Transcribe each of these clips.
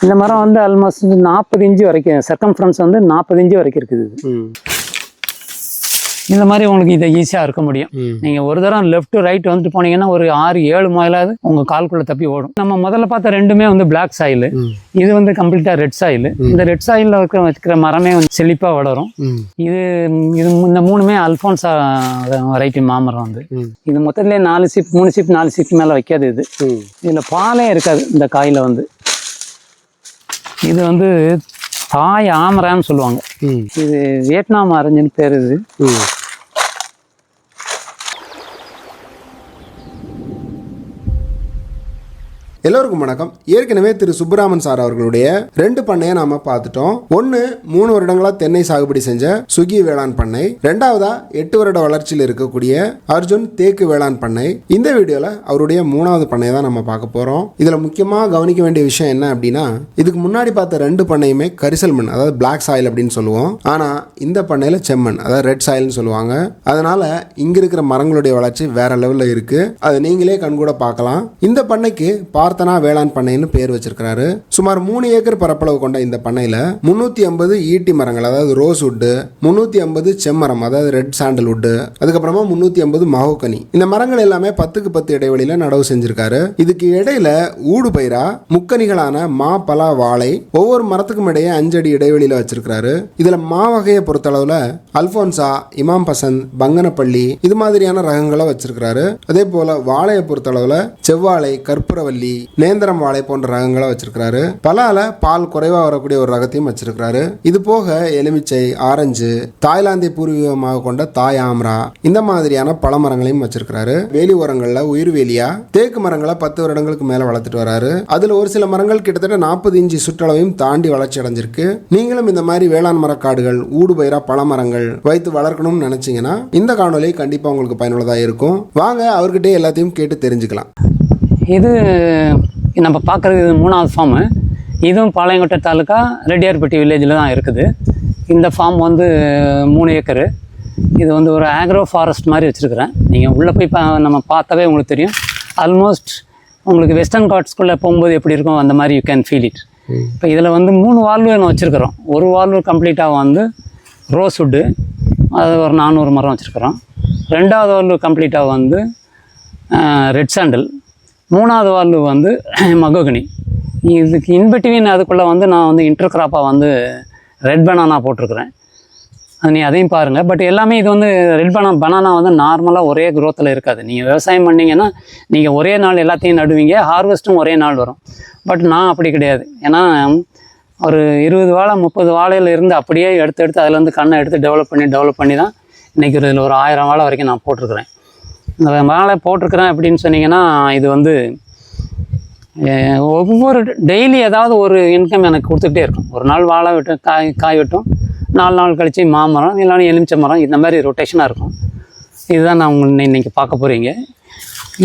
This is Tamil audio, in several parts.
இந்த மரம் வந்து ஆல்மோஸ்ட் 40 இன்ச்சு வரைக்கும் சர்க்கம்ஃபரன்ஸ் வந்து 40 இன்ச்சு வரைக்கும் இருக்குது. இந்த மாதிரி உங்களுக்கு இதை ஈஸியாக இருக்க முடியும். நீங்கள் ஒரு தரம் லெஃப்ட் ரைட் வந்துட்டு போனீங்கன்னா ஒரு 6-7 மைலாவது உங்கள் கால்குள்ளே தப்பி ஓடும். நம்ம முதல்ல பார்த்த ரெண்டுமே வந்து பிளாக் சாயில், இது வந்து கம்ப்ளீட்டாக ரெட் சாயில். இந்த ரெட் சாயிலில் வச்சுக்கிற மரமே வந்து செழிப்பாக வளரும். இது இந்த மூணுமே அல்ஃபோன்சா வெரைட்டி மாமரம் வந்து. இது மொத்தத்திலே 4 சீப் 3 சீப் 4 சீப் மேலே வைக்காது. இது இதில் பாலே இருக்காது இந்த காயில் வந்து. இது வந்து தாய் ஆமரான்னு சொல்லுவாங்க. இது வியட்நாம் ஆரஞ்சுன்னு பேர். இது எல்லோருக்கும் வணக்கம். ஏற்கனவே திரு சுப்புராமன் சார் அவர்களுடைய 2 பண்ணையை நாம பார்த்துட்டோம். ஒன்னு 3 வருடங்களா தென்னை சாகுபடி செஞ்ச சுகி வேளாண் பண்ணை, 2வதா 8 வருட வளர்ச்சியில் இருக்கக்கூடிய அர்ஜுன் தேக்கு வேளாண் பண்ணை. இந்த வீடியோல அவருடைய 3வது பண்ணையை தான் நம்ம பார்க்க போறோம். இதுல முக்கியமா கவனிக்க வேண்டிய விஷயம் என்ன அப்படின்னா, இதுக்கு முன்னாடி பார்த்த 2 பண்ணையுமே கரிசல் மண், அதாவது பிளாக் சாயில் அப்படின்னு சொல்லுவோம். ஆனா இந்த பண்ணையில செம்மண், அதாவது ரெட் சாயில்னு சொல்லுவாங்க. அதனால இங்க இருக்கிற மரங்களுடைய வளர்ச்சி வேற லெவல்ல இருக்கு. அதை நீங்களே கண்கூட பார்க்கலாம். இந்த பண்ணைக்கு பார்த்தனா வேளாண் பண்ணைன்னு பேர் வச்சிருக்காரு. சுமார் 3 ஏக்கர் பரப்பளவு கொண்ட இந்த பண்ணையில 350 ஈட்டி மரங்கள், அதாவது ரோஸ் வுட், 350 செம்மரம், அதாவது ரெட் சாண்டல் வுட், அதுக்கப்புறமா 350 மகோகனி. இந்த மரங்கள் எல்லாமே 10க்கு 10 இடைவெளியில நடவு செஞ்சிருக்காரு. இதுக்கு இடையில ஊடு பயிரா முக்கனிகளான மா, பலா, வாழை ஒவ்வொரு மரத்துக்கும் இடையே 5 அடி இடைவெளியில வச்சிருக்காரு. இதுல மா வகையை பொறுத்தளவுல அல்போன்சா, இமாம் பசந்த், பங்கனப்பள்ளி இது மாதிரியான ரகங்களை வச்சிருக்காரு. அதே போல வாழையை பொறுத்தளவுல செவ்வாழை, கற்பூரவல்லி, நேந்திரம் வாழை போன்ற ரகங்களை வச்சிருக்காரு. பலால பால் குறைவா வரக்கூடிய ஒரு ரகத்தையும் வச்சிருக்காரு. இது போக எலுமிச்சை, ஆரஞ்சு, தாய்லாந்தை பூர்வீகமாக கொண்ட தாய் ஆம்ரா இந்த மாதிரியான பல மரங்களையும் வச்சிருக்காரு. வேலி ஓரங்கள்ல உயிர் வேலியா தேக்கு மரங்களை 10 வருடங்களுக்கு மேல வளர்த்துட்டு வராரு. அதுல ஒரு சில மரங்கள் கிட்டத்தட்ட 40 இன்ச்சு சுற்றளவையும் தாண்டி வளர்ச்சி அடைஞ்சிருக்கு. நீங்களும் இந்த மாதிரி வேளாண் மரக்காடுகள், ஊடு பயிரா பல மரங்கள் வைத்து வளர்க்கணும்னு நினைச்சீங்கன்னா இந்த காணொலி கண்டிப்பா உங்களுக்கு பயனுள்ளதா இருக்கும். வாங்க அவர்கிட்ட எல்லாத்தையும் கேட்டு தெரிஞ்சுக்கலாம். இது நம்ம பார்க்குறது 3வது ஃபார்மு. இதுவும் பாளையங்கோட்டை தாலுக்கா ரெட்டியார்பட்டி வில்லேஜில் தான் இருக்குது. இந்த ஃபார்ம் வந்து 3 ஏக்கரு. இது வந்து ஒரு ஆக்ரோ ஃபாரஸ்ட் மாதிரி வச்சுருக்கிறேன். நீங்கள் உள்ளே போய் நம்ம பார்த்தாவே உங்களுக்கு தெரியும். ஆல்மோஸ்ட் உங்களுக்கு வெஸ்டர்ன் காட்ஸ்குள்ளே போகும்போது எப்படி இருக்கும் அந்த மாதிரி யூ கேன் ஃபீல் இட். இப்போ இதில் வந்து 3 வால்வு நான் வச்சுருக்கிறோம். ஒரு வால்வு கம்ப்ளீட்டாக வந்து ரோஸ் வுட்டு, அது ஒரு 400 மரம் வச்சுருக்கிறோம். 2வது வால்வு கம்ப்ளீட்டாக வந்து ரெட் சாண்டல், 3வது வால்வு வந்து மகோகனி. இதுக்கு இன்பிட்வீன் அதுக்குள்ளே வந்து நான் வந்து இன்டர் கிராப்பாக வந்து ரெட் பனானா போட்டிருக்கிறேன். அது அதையும் பாருங்கள். பட் எல்லாமே இது வந்து ரெட் பனானா வந்து நார்மலாக ஒரே குரோத்தில் இருக்காது. நீங்கள் விவசாயம் பண்ணிங்கன்னா நீங்கள் ஒரே நாள் எல்லாத்தையும் நடுவீங்க, ஹார்வெஸ்ட்டும் ஒரே நாள் வரும். பட் நான் அப்படி கிடையாது. ஏன்னா ஒரு 20 வாழை 30 வாழையில் இருந்து அப்படியே எடுத்து அதுலேருந்து கண்ணை எடுத்து டெவலப் பண்ணி தான் இன்றைக்கி இதில் ஒரு 1000 வாழை வரைக்கும் நான் போட்டிருக்கிறேன். இந்த வாழை போட்டிருக்கிறேன் அப்படின்னு சொன்னீங்கன்னா, இது வந்து ஒவ்வொரு டெய்லி ஏதாவது ஒரு இன்கம் எனக்கு கொடுத்துக்கிட்டே இருக்கும். ஒரு நாள் வாழை விட்டும் காய் விட்டும், 4 நாள் கழித்து மாமரம், இல்லைன்னா எலுமிச்சை மரம், இந்த மாதிரி ரொட்டேஷனாக இருக்கும். இதுதான் நான் உங்களை இன்றைக்கி பார்க்க போகிறீங்க.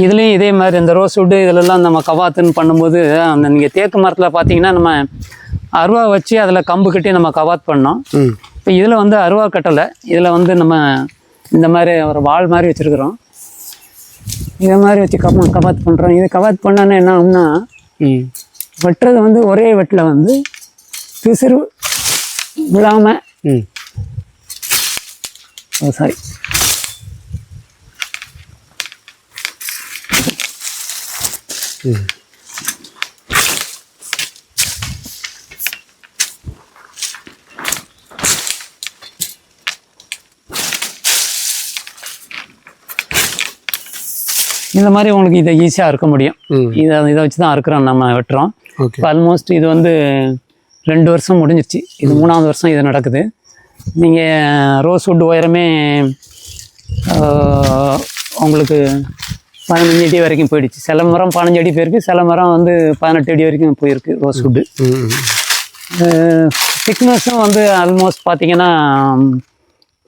இதுலேயும் இதே மாதிரி இந்த ரோஸ் வுட்டு இதிலெல்லாம் நம்ம கவாத்துன்னு பண்ணும்போது, அந்த நீங்கள் தேக்கு மரத்தில் பார்த்தீங்கன்னா நம்ம அருவா வச்சு அதில் கம்பு கட்டி நம்ம கவாத் பண்ணோம். இப்போ இதில் வந்து அருவா கட்டலை. இதில் வந்து நம்ம இந்த மாதிரி ஒரு வாள் மாதிரி வச்சுருக்குறோம். இதை மாதிரி வச்சு கவாத் பண்ணுறோம். இது கவாத் பண்ணோன்னா என்ன ஆகும்னா, வெட்டுறது வந்து ஒரே வெட்டில் வந்து பிசுறு விழாமல் சாரி இந்த மாதிரி உங்களுக்கு இதை ஈஸியாக இருக்க முடியும். இதை வச்சு தான் இருக்கிறோம், நம்ம வெட்டுறோம். இப்போ ஆல்மோஸ்ட் இது வந்து 2 வருஷம் முடிஞ்சிருச்சு. இது 3வது வருஷம் இது நடக்குது. நீங்கள் ரோஸ் வுட் உயரமே உங்களுக்கு 15 அடி வரைக்கும் போயிடுச்சு. சில மரம் 15 அடி போயிருக்கு, சில மரம் வந்து 18 அடி வரைக்கும் போயிருக்கு ரோஸ் வுட்டு. திக்னஸும் வந்து ஆல்மோஸ்ட் பார்த்தீங்கன்னா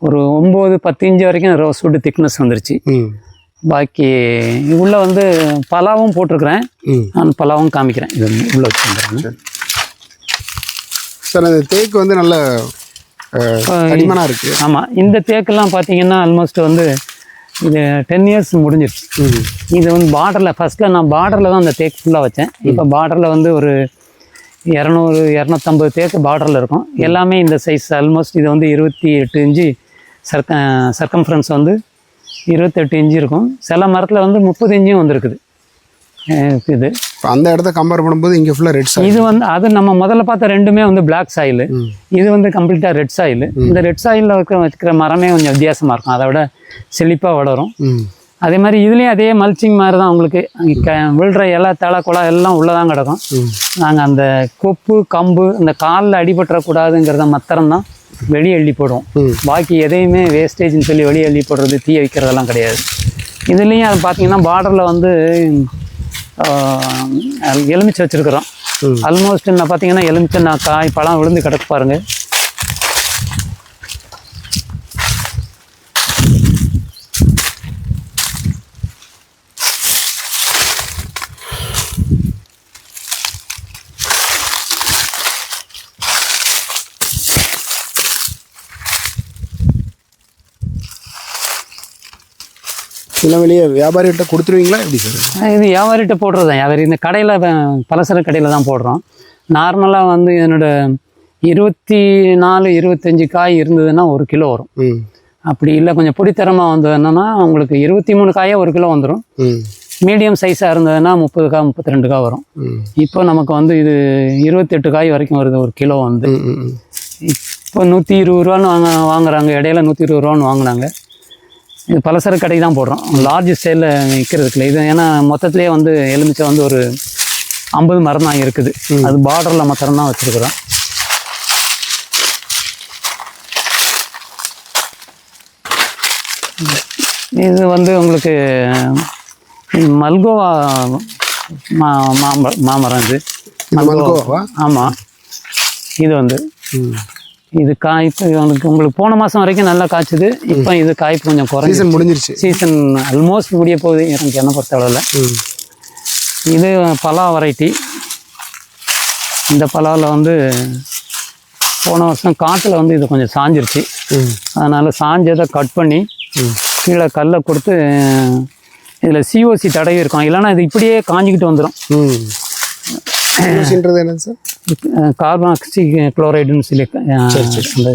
ஒரு 9-10 இன்ச்சு வரைக்கும் ரோஸ் வுட் திக்னஸ் வந்துருச்சு. பாக்கி உள்ள வந்து பலாவும் போட்டிருக்கிறேன். நான் பலாவும் காமிக்கிறேன். இது உள்ள வச்சு வந்துடுறேன் சார். அந்த தேக்கு வந்து நல்ல தடிமனாக இருக்குது. ஆமாம், இந்த தேக்கெல்லாம் பார்த்தீங்கன்னா ஆல்மோஸ்ட் வந்து இது 10 இயர்ஸ் முடிஞ்சிருச்சு. இது வந்து பார்டரில் ஃபஸ்ட்டில் நான் பார்டரில் தான் அந்த தேக்கு ஃபுல்லாக வச்சேன். இப்போ பார்டரில் வந்து ஒரு 200-250 தேக்கு பார்டரில் இருக்கும். எல்லாமே இந்த சைஸ் ஆல்மோஸ்ட் இது வந்து 28 இன்ச்சு சர்க்கம்ஃபரன்ஸ் வந்து 28 இன்ச்சு இருக்கும். சில மரத்தில் வந்து 30 இன்ச்சும் வந்துருக்குது. இது இப்போ அந்த இடத்த கம்பேர் பண்ணும்போது இங்கே ஃபுல்லாக ரெட் சாயில். இது வந்து அது நம்ம முதல்ல பார்த்த ரெண்டுமே வந்து பிளாக் சாயில், இது வந்து கம்ப்ளீட்டாக ரெட் சாயில். இந்த ரெட் சாயிலில் வச்சுக்கிற மரமே கொஞ்சம் வித்தியாசமாக இருக்கும், அதை விட செழிப்பாக வளரும். அதே மாதிரி இதுலேயும் அதே மல்ச்சிங் மாதிரி தான் உங்களுக்கு விழுற இலை தலை குளா எல்லாம் உள்ளே தான் கிடக்கும். நாங்கள் அந்த கொப்பு கம்பு இந்த காலில் அடிபட்டுறக்கூடாதுங்கிறத மாத்திரம் தான் வெளியே அள்ளி போடுவோம். பாக்கி எதையுமே வேஸ்டேஜ்னு சொல்லி வெளியே அள்ளி போடுறது தீய வைக்கிறதெல்லாம் கிடையாது. இதுலேயும் அது பார்த்தீங்கன்னா பார்டரில் வந்து எலுமிச்சை வச்சுருக்குறோம். ஆல்மோஸ்ட் நான் பார்த்தீங்கன்னா எலுமிச்சை காய் பழம் விழுந்து கிடக்கு பாருங்கள். இல்லை வெளியே வியாபாரிகிட்ட கொடுத்துருவீங்களா எப்படி சார்? இது வியாபாரிகிட்ட போடுறது தான். வியாபாரி இந்த கடையில் பலசர கடையில் தான் போடுறோம். நார்மலாக வந்து என்னோட 24-25 காய் இருந்ததுன்னா 1 கிலோ வரும். அப்படி இல்லை கொஞ்சம் பொடித்தரமாக வந்ததுன்னா உங்களுக்கு 23 காயே 1 கிலோ வந்துடும். மீடியம் சைஸாக இருந்ததுன்னா 30 காய் 32 காய் வரும். இப்போ நமக்கு வந்து இது 28 காய் வரைக்கும் வருது 1 கிலோ வந்து. இப்போ 120 ரூபான்னு வாங்குறாங்க. இடையில 120 ரூபான்னு வாங்கினாங்க. இது பலசர கடை தான் போடுறோம், லார்ஜ் ஸ்டைலில் விற்கிறதுக்குல. இது ஏன்னா மொத்தத்துலேயே வந்து எலுமிச்சை வந்து ஒரு 50 மரம் தான் இருக்குது. அது பார்டரில் மாத்திரம் தான் வச்சுருக்குறோம். இது வந்து உங்களுக்கு மல்கோவா மாமரம். இது மல்கோவா? ஆமாம். இது வந்து இது காய்ப்பு உங்களுக்கு போன மாதம் வரைக்கும் நல்லா காய்ச்சுது. இப்போ இது காய்ப்பு கொஞ்சம் குறைஞ்சி முடிஞ்சிருச்சு. சீசன் ஆல்மோஸ்ட் முடிய போகுது எனக்கு என்ன பொறுத்தளவில். இது பலா வெரைட்டி. இந்த பலாவில் வந்து போன வருஷம் காற்றுல வந்து இது கொஞ்சம் சாஞ்சிருச்சு. அதனால் சாஞ்சதை கட் பண்ணி கீழே கல்லை கொடுத்து இதில் சிஓசி தடவி இருக்கும். இல்லைன்னா இது இப்படியே காஞ்சிக்கிட்டு வந்துடும். என்னது சார்? கார்பன் ஆக்சி குளோரைடுன்னு சொல்லி அந்த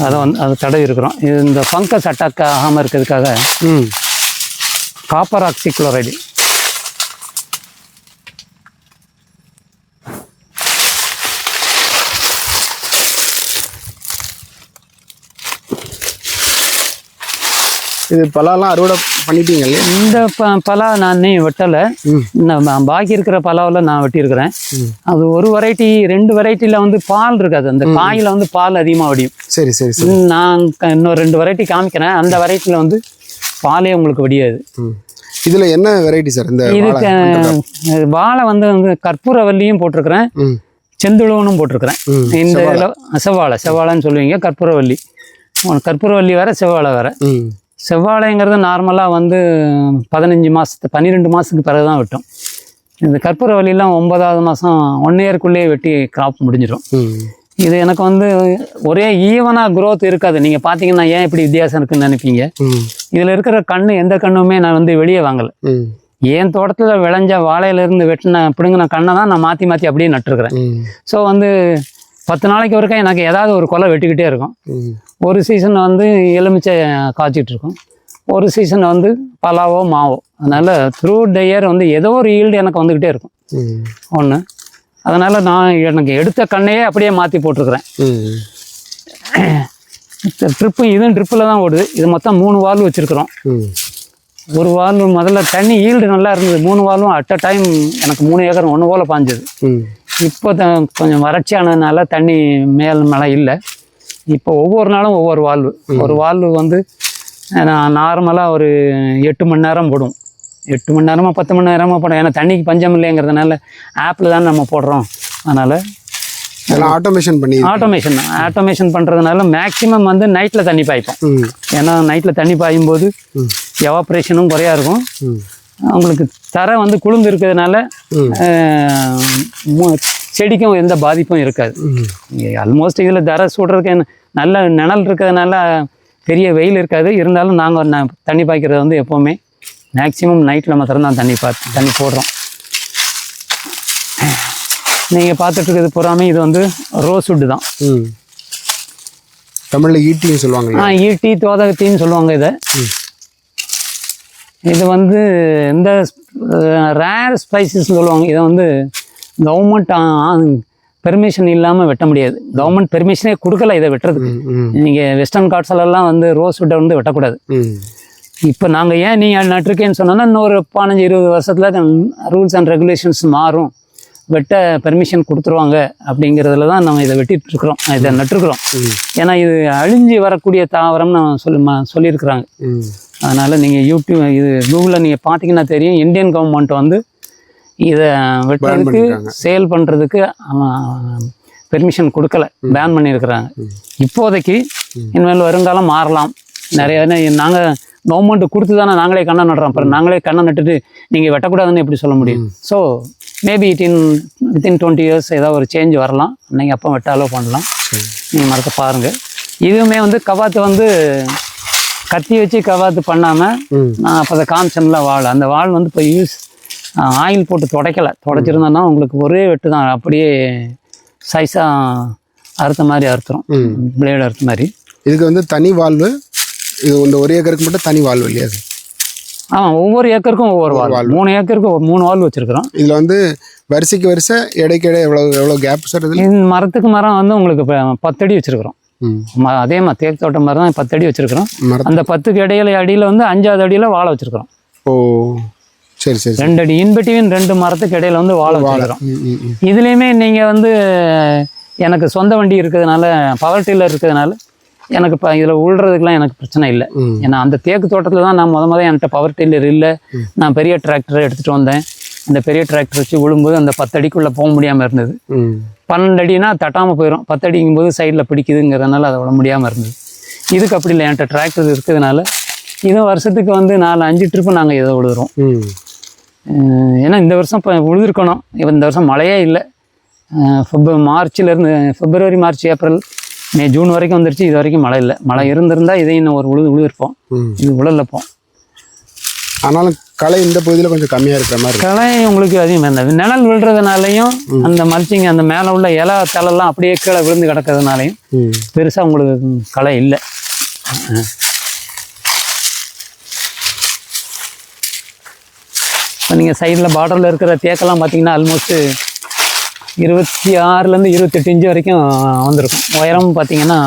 அதை வந்து அதை தடவி இருக்கிறோம். இது இந்த ஃபங்கஸ் அட்டாக் ஆகாமல் இருக்கிறதுக்காக காப்பர் ஆக்சி குளோரைடு. இது பலாலாம் அறுவடை பண்ணிட்டீங்க இல்லையா? இந்த பலா நான் வெட்டலை. பாக்கி இருக்கிற பலாவில் நான் வெட்டியிருக்கிறேன். அது ஒரு வெரைட்டி 2 வெரைட்டியில் வந்து பால் இருக்காது. அந்த காயில் வந்து பால் அதிகமாக வடியும். சரி சரி சரி. நான் இன்னொரு 2 வெரைட்டி காமிக்கிறேன். அந்த வெரைட்டியில் வந்து பாலே உங்களுக்கு வடியாது. இதில் என்ன வெரைட்டி சார்? இந்த இதுக்கு வாழை வந்து கற்பூரவல்லியும் போட்டிருக்கிறேன், செந்துழுவனும் போட்டிருக்கிறேன். இந்த இதில் செவ்வாழைன்னு சொல்லுவீங்க. கற்பூரவல்லி வேற, செவ்வாழை வேற. செவ்வாழைங்கிறது நார்மலாக வந்து 12 மாதத்துக்கு பிறகு தான் வெட்டும். இந்த கற்பூரவல்லிலாம் 9வது மாதம் 1 இயர்க்குள்ளேயே வெட்டி கிராப் முடிஞ்சிடும். இது எனக்கு வந்து ஒரே ஈவனாக க்ரோத் இருக்காது. நீங்கள் பார்த்தீங்கன்னா ஏன் இப்படி வித்தியாசம் இருக்குன்னு நினைப்பீங்க. இதில் இருக்கிற எந்த கண்ணுமே நான் வந்து வெளியே வாங்கலை. என் தோட்டத்தில் விளைஞ்ச வாழையிலேருந்து பிடுங்கின கண்ணை தான் நான் மாற்றி அப்படியே நட்டுருக்கிறேன். ஸோ வந்து 10 நாளைக்கு ஒருக்கா எனக்கு ஏதாவது ஒரு கொலை வெட்டிக்கிட்டே இருக்கும். ஒரு சீசன் வந்து எலுமிச்சை காய்ச்சிட்டு இருக்கும், ஒரு சீசன் வந்து பலாவோ மாவோ. அதனால் த்ரூ த இயர் வந்து ஏதோ ஒரு ஈல்டு எனக்கு வந்துக்கிட்டே இருக்கும் ஒன்று. அதனால் நான் எனக்கு எடுத்த கண்ணையே அப்படியே மாற்றி போட்டிருக்கிறேன். இதுவும் ட்ரிப்பில் தான் ஓடுது. இது மொத்தம் 3 வால்வு வச்சுருக்குறோம். ஒரு வால்வு முதல்ல தண்ணி ஈல்டு நல்லா இருந்தது. 3 வால்வும் அட் அ டைம் எனக்கு 3 ஏக்கர் ஒன்று போல் பாஞ்சது. இப்போ கொஞ்சம் வறட்சியானதுனால தண்ணி மழை இல்லை. இப்போ ஒவ்வொரு நாளும் ஒவ்வொரு வால்வு. ஒரு வால்வு வந்து நான் நார்மலாக ஒரு 8 மணி நேரம் போடுவோம். 8 மணி நேரமாக 10 மணி நேரமாக போடும். ஏன்னா தண்ணிக்கு பஞ்சம் இல்லைங்கிறதுனால ஆப்பில் தான் நம்ம போடுறோம். அதனால் ஆட்டோமேஷன் பண்ணுறதுனால மேக்ஸிமம் வந்து நைட்டில் தண்ணி பாய்ப்போம். ஏன்னா நைட்டில் தண்ணி பாயும் போது எவாப்ரேஷனும் குறையா இருக்கும். உங்களுக்கு தரை வந்து குளிர்ந்து இருக்கிறதுனால செடிக்கும் எந்த பாதிப்பும் இருக்காது. ஆல்மோஸ்ட் இதில் தரை சுடுறதுக்கு நல்ல நிழல் இருக்கிறதுனால பெரிய வெயில் இருக்காது. இருந்தாலும் நாங்கள் தண்ணி பாய்க்கிறது வந்து எப்போவுமே மேக்ஸிமம் நைட்டில் மாத்திரம் தான் தண்ணி போடுறோம். நீங்கள் பார்த்துட்டு இருக்கிறது பூராமே இது வந்து ரோஸ்வுட் தான். தமிழில் ஈட்டின்னு சொல்லுவாங்க. ஈட்டி தோதகத்தின்னு சொல்லுவாங்க இதை. இது வந்து இந்த ரேர் ஸ்பைசஸ் சொல்லுவாங்க. இதை வந்து கவர்மெண்ட் பெர்மிஷன் இல்லாமல் வெட்ட முடியாது. கவர்மெண்ட் பெர்மிஷனே கொடுக்கல இதை வெட்டுறதுக்கு. நீங்கள் வெஸ்டர்ன் காட்ஸ்லாம் வந்து ரோஸ்வுட்டை வந்து வெட்டக்கூடாது. இப்போ நாங்கள் ஏன் நீ நட்டுருக்கேன்னு சொன்னோன்னா இன்னொரு 15-20 வருஷத்தில் ரூல்ஸ் அண்ட் ரெகுலேஷன்ஸ் மாறும், வெட்ட பெர்மிஷன் கொடுத்துருவாங்க அப்படிங்கிறதுல தான் நம்ம இதை வெட்டிட்டு இருக்கிறோம், இதை நட்டுருக்குறோம். ஏன்னா இது அழிஞ்சு வரக்கூடிய தாவரம்னு சொல்லியிருக்கிறாங்க. அதனால் நீங்கள் யூடியூப் இது கூகுளில் நீங்கள் பார்த்தீங்கன்னா தெரியும், இந்தியன் கவர்மெண்ட் வந்து இதை வெட்டுறதுக்கு சேல் பண்ணுறதுக்கு பெர்மிஷன் கொடுக்கல, பேன் பண்ணியிருக்கிறாங்க. இப்போதைக்கு இனிமேல் வருங்காலம் மாறலாம். நிறைய நாங்கள் கவர்மெண்ட் கொடுத்து தானே நாங்களே கண்ணை நடுறோம். அப்புறம் நாங்களே கண்ணை நட்டுட்டு நீங்கள் வெட்டக்கூடாதுன்னு எப்படி சொல்ல முடியும்? ஸோ மேபி வித்தின் 20 years ஏதாவது ஒரு சேஞ்ச் வரலாம். நீங்கள் அப்போ வெட்ட அலோவ் பண்ணலாம். நீங்கள் மரத்தை பாருங்கள். இதுவுமே வந்து கவாத்து வந்து கத்தி வச்சு கவாத்து பண்ணாமல் நான் அப்போ அதை காமிச்சோம்ல வாள், அந்த வாள் வந்து இப்போ ஆயில் போட்டு துடைச்சிருந்தோன்னா உங்களுக்கு ஒரே வெட்டு தான், அப்படியே சைஸாக அறுத்த மாதிரி அறுத்துரும், பிளேடு அறுத்த மாதிரி. இதுக்கு வந்து தனி வால்வு, இது இந்த 1 ஏக்கருக்கு மட்டும் தனி வால்வு இல்லையா? ஆமாம், ஒவ்வொரு ஏக்கருக்கும் ஒவ்வொரு வால். 3 ஏக்கருக்கு 3 வால் வச்சுருக்கிறோம். இதில் வந்து வரிசைக்கு வரிசை இடைக்கு இடை எவ்வளோ கேப் சார்? இதில் இந்த மரத்துக்கு மரம் வந்து உங்களுக்கு இப்போ 10 அடி வச்சுருக்கிறோம். அதே மாதிரி தேக்கு தோட்டம் மாதிரி தான் 10 அடி வச்சுருக்கிறோம். அந்த 10க்கு இடையில அடியில் வந்து 5வது அடியில் வாழை வச்சுருக்கிறோம். ஓ சரி சரி. 2 அடி இன்பிட்வீன் 2 மரத்துக்கு இடையில வந்து வாழை வச்சுருக்கிறோம். இதுலேயுமே நீங்கள் வந்து எனக்கு சொந்த வண்டி இருக்கிறதுனால, பவர் டில்லர் இருக்கிறதுனால எனக்கு இப்போ இதில் உள்றதுக்கெலாம் எனக்கு பிரச்சனை இல்லை. ஏன்னா அந்த தேக்கு தோட்டத்தில் தான் நான் முத என்கிட்ட பவர் டில்லர் இல்லை. நான் பெரிய டிராக்டரை எடுத்துகிட்டு வந்தேன். அந்த பெரிய டிராக்டர் வச்சு விழும்போது அந்த 10 அடிக்குள்ளே போக முடியாமல் இருந்தது. 12 அடினா தட்டாமல் போயிடும். 10 அடிக்கும்போது சைடில் பிடிக்குதுங்கிறதுனால அதை விட முடியாமல் இருந்தது. இதுக்கு அப்படி இல்லை, என்கிட்ட டிராக்டர் இருக்கிறதுனால இதுவும் வருஷத்துக்கு வந்து 4-5 ட்ரிப்பு நாங்கள் இதை விழுதுறோம். ஏன்னா இந்த வருஷம் இப்போ விழுதுருக்கணும். இந்த வருஷம் மழையே இல்லை. மார்ச்லேருந்து பிப்ரவரி, மார்ச், ஏப்ரல், மே, ஜூன் வரைக்கும் வந்துருச்சு. இது வரைக்கும் மழை இல்லை. மழை இருந்திருந்தால் இதையும் இன்னும் ஒரு விழுதிருப்போம். இது விழலப்போம். ஆனாலும் களை இந்த பகுதியில் கொஞ்சம் கம்மியாக இருக்கிற மாதிரி. களை உங்களுக்கு அதிகமாக இருந்தது. நிழல் விழுறதுனாலையும் அந்த மல்ச்சிங் அந்த மேலே உள்ள இலை தலெல்லாம் அப்படியே கீழே விழுந்து கிடக்கிறதுனாலையும் பெருசாக உங்களுக்கு களை இல்லை. இப்போ நீங்கள் சைடில் பார்டரில் இருக்கிற தேக்கெல்லாம் பார்த்தீங்கன்னா ஆல்மோஸ்ட்டு 26லேருந்து 28 இன்ச்சு வரைக்கும் வந்திருக்கும். உயரம் பார்த்தீங்கன்னா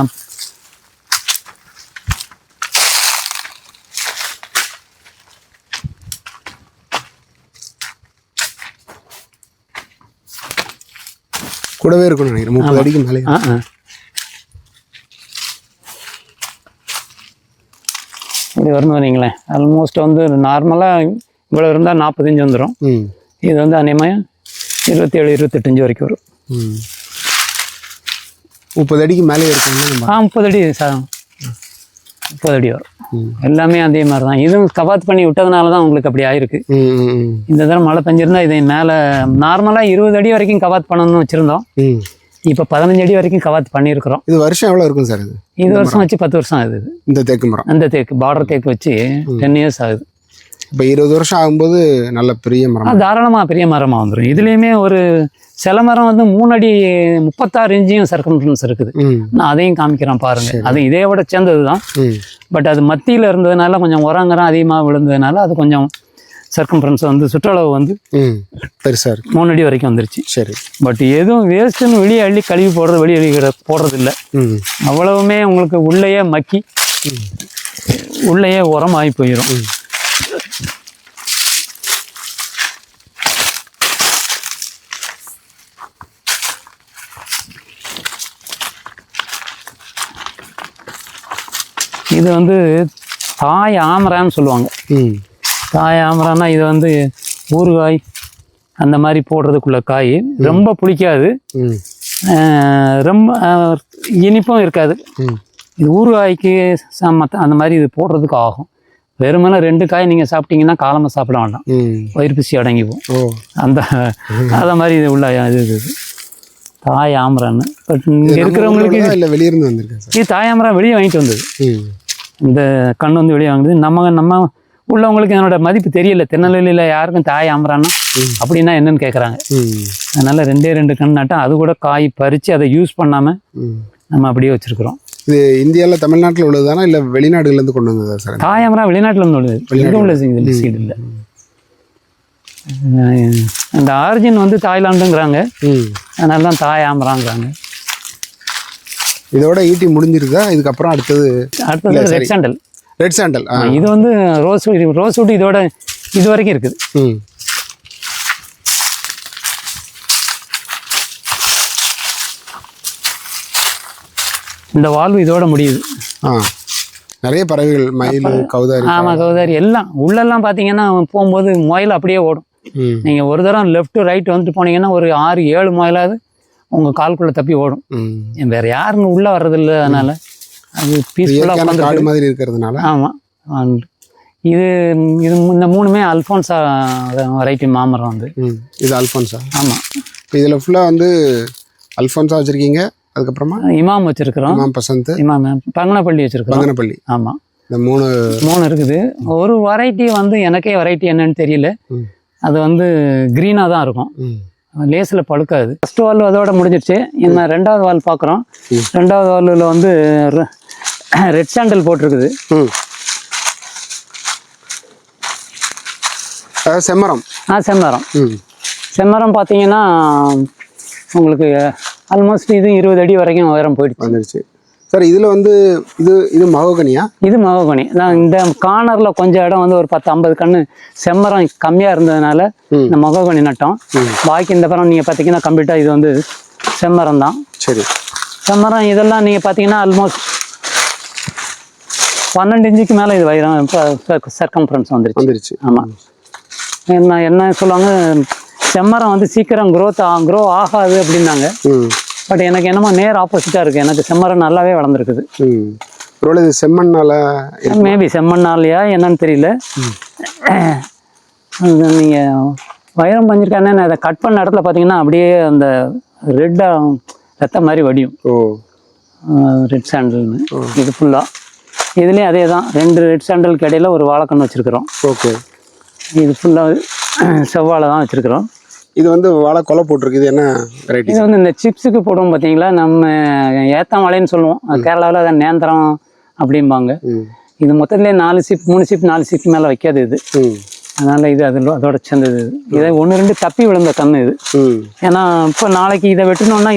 கூடவே இருக்கும்னு நினைக்கிறேன். 30 அடிக்கு மேலே. இப்படி வரணும் வைங்களேன். ஆல்மோஸ்ட் வந்து நார்மலாக இவ்வளோ இருந்தால் 40 இன்ச்சு வந்துடும். இது வந்து அநேகமாக 27-28 இன்ச்சு வரைக்கும் வரும். 30 அடிக்கு மேலே இருக்கும். 30 அடி 30 அடி வரும். எல்லாமே அதே மாதிரி தான். இதுவும் கவாத் பண்ணி விட்டதுனால தான் உங்களுக்கு அப்படி ஆயிருக்கு. இந்த தடவை மழை பெஞ்சிருந்தா இதை மேலே நார்மலாக 20 அடி வரைக்கும் கவாத் பண்ணணும்னு வச்சுருந்தோம். இப்போ 15 அடி வரைக்கும் கவாத் பண்ணியிருக்கிறோம். இது வருஷம் எவ்வளோ இருக்கும் சார்? இது வருஷம் வச்சு 10 வருஷம் ஆகுது. இந்த தேக்கு மரம், அந்த தேக்கு பார்டர் தேக்கு வச்சு 10 இயர்ஸ் ஆகுது. இப்போ 20 வருஷம் ஆகும்போது நல்ல பெரிய மரம், தாராளமாக பெரிய மரமாக வந்துடும். இதுலேயுமே ஒரு சில மரம் வந்து 3 அடி 36 இன்ச்சையும் சர்க்கம்ஃபரன்ஸ் இருக்குது. நான் அதையும் காமிக்கிறேன் பாருங்கள். அது இதே விட சேர்ந்தது தான். பட் அது மத்தியில் இருந்ததுனால கொஞ்சம் உரங்கரம் அதிகமாக விழுந்ததுனால அது கொஞ்சம் சர்க்கம்ஃபரன்ஸ் வந்து சுற்றளவு வந்து பெருசாக இருக்குது. 3 அடி வரைக்கும் வந்துருச்சு. சரி. பட் எதுவும் வேஸ்ட்டுன்னு வெளியே அள்ளி கழுவி போடுறது, வெளியே போடுறது இல்லை. அவ்வளவுமே உங்களுக்கு உள்ளேயே மக்கி உள்ளேயே உரமாகி போயிடும். இது வந்து தாய் ஆமரான்னு சொல்லுவாங்க. தாய் ஆமரான்னா இது வந்து ஊறுகாய் அந்த மாதிரி போடுறதுக்குள்ள காய். ரொம்ப புளிக்காது, ரொம்ப இனிப்பும் இருக்காது. இது ஊறுகாய்க்கு அந்த மாதிரி இது போடுறதுக்கு ஆகும். வெறுமனே 2 காய் நீங்கள் சாப்பிட்டீங்கன்னா காலமாக சாப்பிட வேண்டாம், வயிறு பிசி அடங்கிப்போம். அந்த அதை மாதிரி இது உள்ள இது தாய் ஆமரான்னு. பட் இங்கே இருக்கிறவங்களுக்கு இல்லை, வெளியிருந்து வந்திருக்கேன். இது தாய் ஆமரா வெளியே வாங்கிட்டு வந்தது. இந்த கண் வந்து வெளியே வாங்குது. நம்ம உள்ளவங்களுக்கு என்னோட மதிப்பு தெரியல. திருநெல்வேலியில் யாருக்கும் தாய் ஆம்பரான்னா அப்படின்னா என்னன்னு கேட்குறாங்க. அதனால 2 கன்று நட்டா அது கூட காய் பறித்து அதை யூஸ் பண்ணாமல் நம்ம அப்படியே வச்சுருக்குறோம். இது இந்தியாவில் தமிழ்நாட்டில் உள்ளதுதானா இல்லை வெளிநாடுகள்லேருந்து கொண்டு வந்ததா சார்? தாய் ஆம்பரா வெளிநாட்டில் இருந்து உள்ளது, இங்கே உள்ள சீடு இல்லை. இந்த ஆரிஜின் வந்து தாய்லாண்டுங்கிறாங்க, அதனால தான் தாய் ஆம்பராங்கிறாங்க. இதோட ஈட்டி முடிஞ்சிருக்கா? இதுக்கப்புறம் அடுத்தது ரெட் சாண்டல். ரெட் சாண்டல் இது வந்து ரோஸ்வுட் இதோட இது வரைக்கும் இருக்குது. இந்த வால்வு இதோட முடியுது. நிறைய பறவைகள், மயில், கௌதாரி. ஆமாம், கௌதாரி எல்லாம் உள்ளெல்லாம் பார்த்தீங்கன்னா போகும்போது முயல் அப்படியே ஓடும். நீங்கள் ஒரு தரம் லெஃப்ட் ரைட் வந்துட்டு போனீங்கன்னா ஒரு 6-7 முயலாவது உங்கள் கால்குள்ளே தப்பி ஓடும். வேற யாருங்க உள்ளே வர்றதில்லை, அதனால அது பீஸ்ஃபுல்லாக காடு மாதிரி இருக்கிறதுனால. ஆமாம். இது இந்த 3மே அல்ஃபோன்சா வெரைட்டி மாமரம் வந்து. இது அல்ஃபோன்சா? ஆமாம். இதில் ஃபுல்லாக வந்து அல்ஃபோன்சா வச்சுருக்கீங்க. அதுக்கப்புறமா இமாம் வச்சிருக்கிறோம். இமாம் பசந்த், இமாம் பங்கனப்பள்ளி வச்சிருக்கோம். பங்கனப்பள்ளி. ஆமாம். இந்த 3 இருக்குது. ஒரு வெரைட்டி வந்து எனக்கே வெரைட்டி என்னன்னு தெரியல. அது வந்து க்ரீனாக தான் இருக்கும், லேஸில் பழுக்காது. ஃபர்ஸ்ட் வால் அதோட முடிஞ்சிருச்சு. இன்னும் 2வது வால் பார்க்குறோம். 2வது வாலில் வந்து ரெட் சாண்டல் போட்டிருக்குது. செம்மரம். செம்மரம். செம்மரம் பார்த்தீங்கன்னா உங்களுக்கு ஆல்மோஸ்ட் இது 20 அடி வரைக்கும் உயரம் போயிடுச்சு. சார் இதில் வந்து இது மகோகனியா? இது மகோகனி தான். இந்த கார்னரில் கொஞ்சம் இடம் வந்து ஒரு 10-50 கன்று செம்மரம் கம்மியாக இருந்ததுனால இந்த மகோகனி நட்டோம். பாக்கி இந்த படம் நீங்கள் பார்த்தீங்கன்னா கம்ப்ளீட்டாக இது வந்து செம்மரம் தான். சரி. செம்மரம் இதெல்லாம் நீங்கள் பார்த்தீங்கன்னா ஆல்மோஸ்ட் 12 இன்ச்சுக்கு மேலே இது வைரம் இப்போ சர்க்கம்ஃபரன்ஸ் வந்துருச்சு. ஆமாம். என்ன சொல்லுவாங்க, செம்மரம் வந்து சீக்கிரம் க்ரோ ஆகாது அப்படின்னாங்க. பட் எனக்கு என்னமோ நேர் ஆப்போசிட்டாக இருக்குது. எனக்கு செம்மரம் நல்லாவே வளர்ந்துருக்குது. இது செம்மண்ணால, மேபி செம்மண்ணாலையா என்னன்னு தெரியல. நீங்கள் வைரம் பண்ணியிருக்கானே, நான் அதை கட் பண்ண இடத்துல பார்த்தீங்கன்னா அப்படியே அந்த ரெட்டாக ரத்த மாதிரி வடியும். ரெட் சாண்டல்னு இது ஃபுல்லாக. இதுலேயும் அதே தான், 2 ரெட் சாண்டலுக்கு இடையில ஒரு வாழைக்கன்று வச்சுருக்குறோம். ஓகே. இது ஃபுல்லாக செவ்வாழை தான் வச்சுருக்குறோம். இது வந்து வாழை கொலை போட்டிருக்கு. இது என்ன வெரைட்டி? இது வந்து இந்த சிப்ஸுக்கு போடுவோம் பார்த்தீங்களா, நம்ம ஏத்தாமலைன்னு சொல்லுவோம். கேரளாவில் அதை நேந்திரம் அப்படிம்பாங்க. இது மொத்தத்துலேயே 4 சிப் 3 சிப் 4 சிப் மேலே வைக்காது இது. அதனால் இது அதோட சேர்ந்தது. இதை 1-2 தப்பி விழுந்த கன்று இது. ஏன்னா இப்போ நாளைக்கு இதை வெட்டணும்னா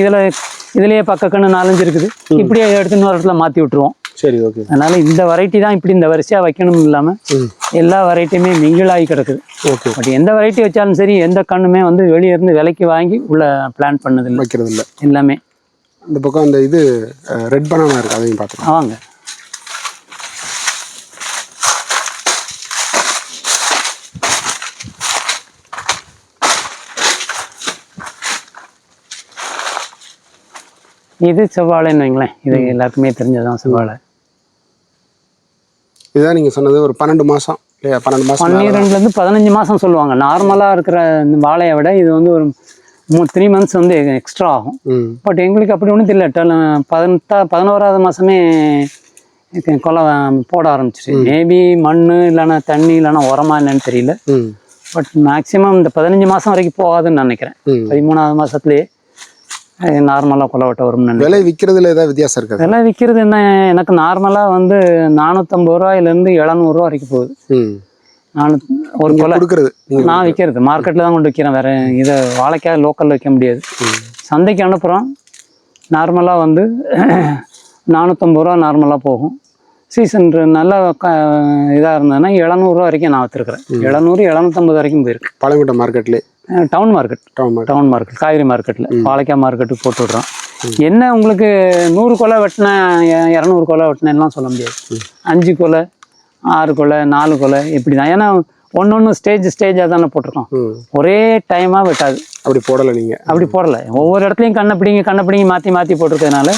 இதுலேயே பக்க கன்று 4-5 இருக்குது. இப்படியே எடுத்து இன்னொரு இடத்துல மாற்றி விட்டுருவோம். சரி, ஓகே. அதனால இந்த வெரைட்டி தான் இப்படி இந்த வரிசையாக வைக்கணும் இல்லாமல் எல்லா வெரைட்டியுமே மிங்கிளாகி கிடக்குது. ஓகே. பட் எந்த வெரைட்டி வச்சாலும் சரி, எந்த கண்ணுமே வந்து வெளியே இருந்து விலைக்கு வாங்கி உள்ள பிளான் பண்ணதில்லை, வைக்கிறது இல்லை. எல்லாமே இந்த பக்கம் அந்த இது ரெட் பனானா இருக்குது, அதையும் பார்த்துக்கலாம் வாங்க. இது செவ்வாழைன்னு வைங்களேன். இது எல்லாருக்குமே தெரிஞ்சதான் செவ்வாழை. இதுதான் நீங்கள் சொன்னது ஒரு 12 மாதம் இல்லையா? 12 மாதம் 12லேருந்து 15 மாதம் சொல்லுவாங்க. நார்மலாக இருக்கிற இந்த வாழையை விட இது வந்து ஒரு 3 months வந்து எக்ஸ்ட்ரா ஆகும். பட் எங்களுக்கு அப்படி ஒன்றும் தெரியல. 11வது மாதமே கொலை போட ஆரம்பிச்சிச்சு. மேபி மண் இல்லைன்னா தண்ணி இல்லைன்னா உரமா என்னன்னு தெரியல. பட் மேக்ஸிமம் இந்த 15 மாதம் வரைக்கும் போகாதுன்னு நினைக்கிறேன். 13வது மாதத்துலேயே நார்மலாக கொலை வெட்ட வரும்னு. விலை விற்கிறதுல ஏதாவது வித்தியாசம் இருக்காது? விலை விற்கிறது என்ன, எனக்கு நார்மலாக வந்து 450 ரூபாயிலேருந்து 700 வரைக்கும் போகுது. ஒரு கொலை கொடுக்குறது. நான் விற்கிறது மார்க்கெட்டில் தான் கொண்டு விற்கிறேன். வேறு இதை வாழைக்காய் லோக்கலில் வைக்க முடியாது. சந்தைக்கு அனுப்புகிறோம். நார்மலாக வந்து 450 ரூபா நார்மலாக போகும். சீசன் நல்லா இதாக இருந்ததுன்னா 700 ரூபா வரைக்கும் நான் வச்சுருக்கிறேன். 700 750 வரைக்கும் போயிருக்கு. பாளையங்கோட்டை மார்க்கெட்லேயே டவுன் மார்க்கெட் காய்கறி மார்க்கெட்டில் வாழைக்காய் மார்க்கெட்டுக்கு போட்டு விட்றோம். என்ன உங்களுக்கு 100 கொலை வெட்டினேன் 200 கொலை வெட்டினேன்லாம் சொல்ல முடியாது. 5 கொலை 6 கொலை 4 கொலை இப்படி தான். ஏன்னா ஒன்று ஸ்டேஜாக தானே போட்டிருக்கோம். ஒரே டைமாக வெட்டாது. அப்படி போடலை நீங்கள்? அப்படி போடலை. ஒவ்வொரு இடத்துலையும் கண்ணை பிடிங்கி மாற்றி போட்டிருக்கிறதுனால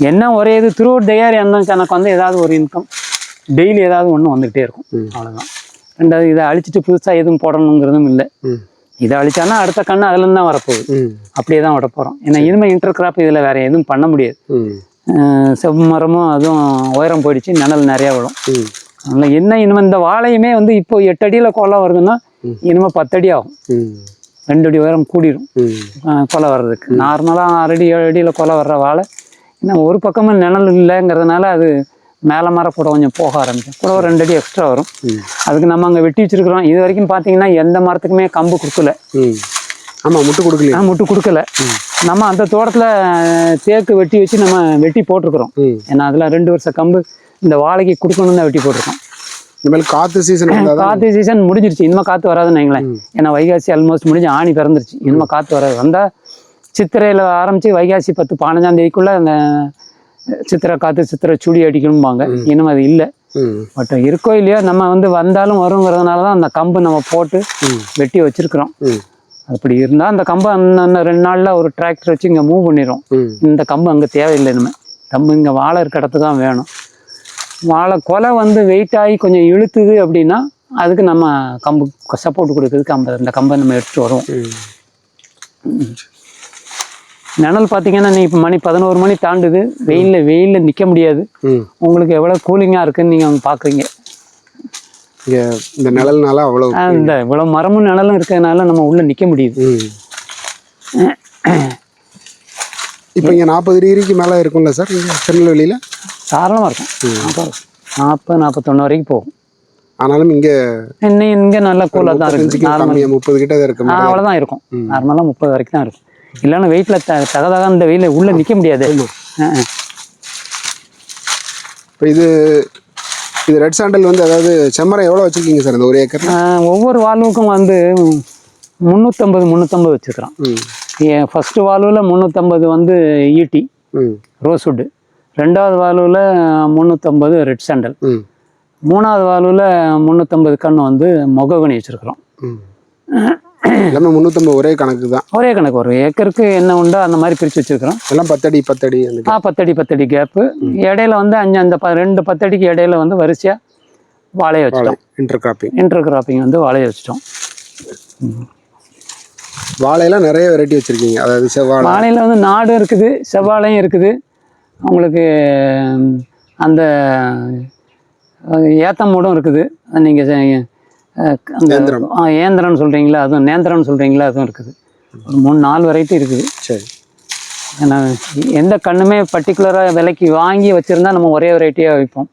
என்ன ஒரே இது த்ரூ அவுட் த இயர் எனக்கு வந்து ஏதாவது ஒரு இன்கம் டெய்லி ஏதாவது ஒன்று வந்துக்கிட்டே இருக்கும். அவ்வளோதான். 2வது இதை அழிச்சிட்டு புதுசாக எதுவும் போடணுங்கிறதும் இல்லை. இதை அழிச்சானா அடுத்த கண்ணு அதுலேருந்து தான் வரப்போகுது. அப்படியே தான் விட போகிறோம். ஏன்னா இனிமேல் இன்டர் கிராப் இதில் வேறு எதுவும் பண்ண முடியாது. செம்மரமும் அதுவும் உயரம் போயிடுச்சு, நிழல் நிறையா விடும். அதில் என்ன இனிமேல் இந்த வாழையுமே வந்து இப்போ 8 அடியில் கொலை வருதுன்னா இனிமேல் 10 அடி ஆகும். 2 அடி உயரம் கூடிரும் கொலை வர்றதுக்கு. நார்மலாக 6 அடி 7 அடியில் கொலை வர்ற வாழை இன்னும் ஒரு பக்கமும் நிழல் இல்லைங்கிறதுனால அது மேலே மரம் கூட கொஞ்சம் போக ஆரம்பிக்கும். கூட ஒரு 2 அடி எக்ஸ்ட்ரா வரும். அதுக்கு நம்ம அங்கே வெட்டி வச்சிருக்கிறோம். இது வரைக்கும் பார்த்தீங்கன்னா எந்த மரத்துக்குமே கம்பு கொடுக்கல. ஆமாம், முட்டு கொடுக்கல. முட்டு கொடுக்கல. நம்ம அந்த தோட்டத்தில் தேக்கு வெட்டி வச்சு நம்ம வெட்டி போட்டிருக்கிறோம். ஏன்னா அதில் 2 வருஷம் கம்பு இந்த வாழைக்கு கொடுக்கணும்னு தான் வெட்டி போட்டிருக்கோம். இனிமேல் காற்று சீசன் காற்று சீசன் முடிஞ்சிருச்சு. இனிமேல் காற்று வராதுன்னு வைங்களேன். ஏன்னா வைகாசி ஆல்மோஸ்ட் முடிஞ்சு ஆணி பிறந்துருச்சு. இனிமேல் காற்று வராது. வந்தால் சித்திரையில் ஆரம்பித்து வைகாசி 10-15ஆம் தேதிக்குள்ளே அந்த சித்திரை காற்று சித்திரை சுடி அடிக்கணும்பாங்க. இன்னும் அது இல்லை. பட் இருக்கோ இல்லையோ நம்ம வந்து வந்தாலும் வருங்கிறதுனால தான் அந்த கம்பு நம்ம போட்டு வெட்டி வச்சிருக்கிறோம். அப்படி இருந்தால் அந்த கம்பு அந்த 2 நாளில் ஒரு டிராக்டர் வச்சு இங்கே மூவ் பண்ணிடும். இந்த கம்பு அங்கே தேவையில்லை. இனிமேல் கம்பு இங்கே வாழை இருக்க இடத்துக்கு தான் வேணும். வாழை கொலை வந்து வெயிட் ஆகி கொஞ்சம் இழுத்துது அப்படின்னா அதுக்கு நம்ம கம்பு சப்போர்ட் கொடுக்குறதுக்கு இந்த கம்பை நம்ம எடுத்துகிட்டு வருவோம். நிழல் பார்த்தீங்கன்னா நீ இப்போ மணி 11 மணி தாண்டுது. வெயிலில் நிற்க முடியாது. உங்களுக்கு எவ்வளோ கூலிங்காக இருக்குன்னு நீங்கள் அவங்க பார்க்குறீங்க. இந்த நிழல்னால அவ்வளோ இவ்வளோ மரமும் நிழலும் இருக்கிறதுனால நம்ம உள்ளே நிற்க முடியுது. இப்போ இங்கே 40 டிகிரிக்கு மேலே இருக்கும்ல சார் இங்கே திருநெல்வேலியில்? தாராளமாக இருக்கும். 40-41 வரைக்கும் போகும். ஆனாலும் இங்கே இங்கே நல்லா கூலாக தான் இருக்குது. 30 கிட்ட தான் இருக்கும். அவ்வளோதான் இருக்கும். நார்மலாக 30 வரைக்கும் தான் இருக்கும். இல்லைன்னா வெயிட்டில் தகதாக இந்த வெயிலில் உள்ளே நிற்க முடியாது. இப்போ இது ரெட் சாண்டல் வந்து அதாவது செம்மரம் எவ்வளோ வச்சுருக்கீங்க சார் இந்த 1 ஏக்கர்? ஒவ்வொரு வால்வுக்கும் வந்து 350 வச்சுருக்கிறோம். ஃபஸ்ட்டு வால்வில் 350 வந்து ஈட்டி ரோஸ்வுட்டு, 2வது வால்வில் 350 ரெட் சாண்டல், 3வது வால்வில் 350 கன்று வந்து மொககனி வச்சுருக்குறோம். எல்லாமே 350 ஒரே கணக்கு தான். ஒரே கணக்கு. ஒரு ஏக்கருக்கு என்ன உண்டோ அந்த மாதிரி பிரித்து வச்சுருக்கிறோம். எல்லாம் 10 அடி 10 அடி 10 அடி கேப்பு. இடையில வந்து 2 10 அடிக்கு இடையில வந்து வரிசையாக வாழையை வச்சுட்டோம். இன்டர் கிராப்பிங் வந்து வாழையை வச்சுட்டோம். வாழையெல்லாம் நிறைய வெரைட்டி வச்சுருக்கீங்க. அதாவது செவ்வாழை, வாழையில் வந்து நாடும் இருக்குது, செவ்வாழையும் இருக்குது. உங்களுக்கு அந்த ஏத்தமூடும் இருக்குது. நீங்கள் அந்த ஏந்திரன்னு சொல்கிறீங்களா, அதுவும் நேந்திரன்னு சொல்கிறீங்களா, அதுவும் இருக்குது. ஒரு 3-4 வெரைட்டி இருக்குது. சரி. ஏன்னா எந்த கண்ணுமே பர்டிகுலராக விலைக்கு வாங்கி வச்சுருந்தா நம்ம ஒரே வெரைட்டியாக வைப்போம்.